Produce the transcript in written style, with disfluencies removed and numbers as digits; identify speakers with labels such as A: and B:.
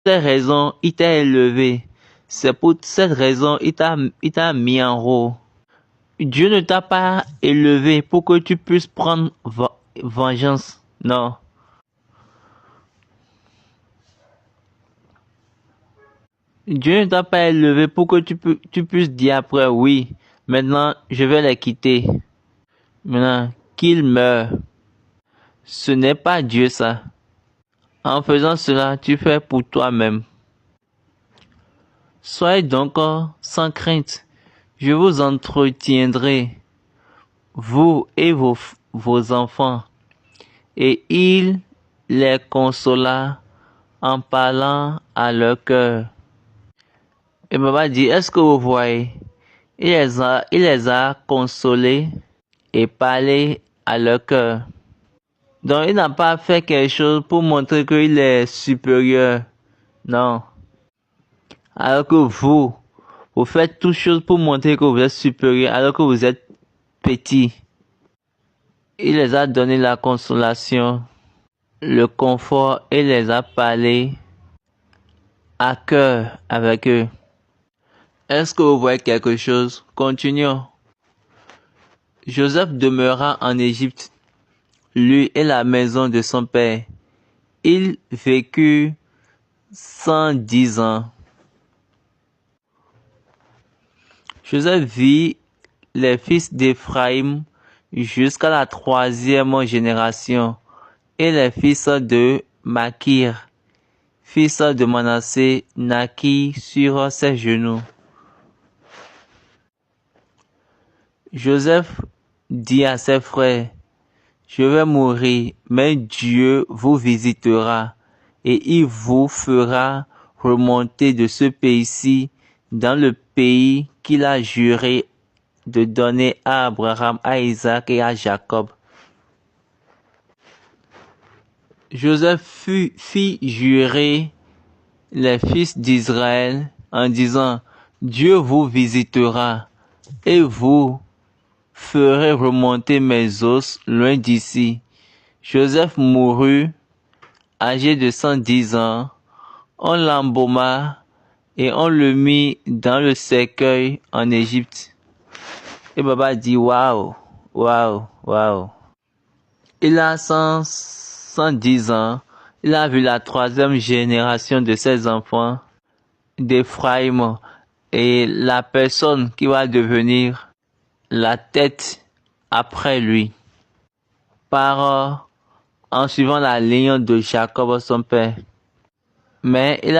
A: cette raison, il t'a élevé. C'est pour cette raison, il t'a mis en haut. Dieu ne t'a pas élevé pour que tu puisses prendre vengeance. Non. Dieu ne t'a pas élevé pour que tu puisses dire après, oui, maintenant je vais les quitter. Maintenant, qu'ils meurent. Ce n'est pas Dieu ça. En faisant cela, tu fais pour toi-même. Soyez donc sans crainte. Je vous entretiendrai, vous et vos enfants. Et il les consola en parlant à leur cœur. Et Baba dit, est-ce que vous voyez? Il les a consolés et parlé à leur cœur. Donc il n'a pas fait quelque chose pour montrer qu'il est supérieur. Non. Alors que vous faites toutes choses pour montrer que vous êtes supérieur alors que vous êtes petit. Il les a donné la consolation, le confort et les a parlé à cœur avec eux. Est-ce que vous voyez quelque chose? Continuons. Joseph demeura en Égypte, lui et la maison de son père. Il vécut 110 ans. Joseph vit les fils d'Éphraïm jusqu'à la 3e génération, et les fils de Makir, fils de Manassé, naquirent sur ses genoux. Joseph dit à ses frères, je vais mourir, mais Dieu vous visitera, et il vous fera remonter de ce pays-ci dans le pays qu'il a juré de donner à Abraham, à Isaac et à Jacob. Joseph fit jurer les fils d'Israël en disant, Dieu vous visitera et vous ferez remonter mes os loin d'ici. Joseph mourut, âgé de 110 ans. On l'embauma et on le mit dans le cercueil en Égypte. Et Baba dit, waouh, waouh, waouh. Il a 110 ans. Il a vu la 3e génération de ses enfants d'Éphraïm et la personne qui va devenir la tête après lui en suivant la ligne de Jacob son père. Mais il a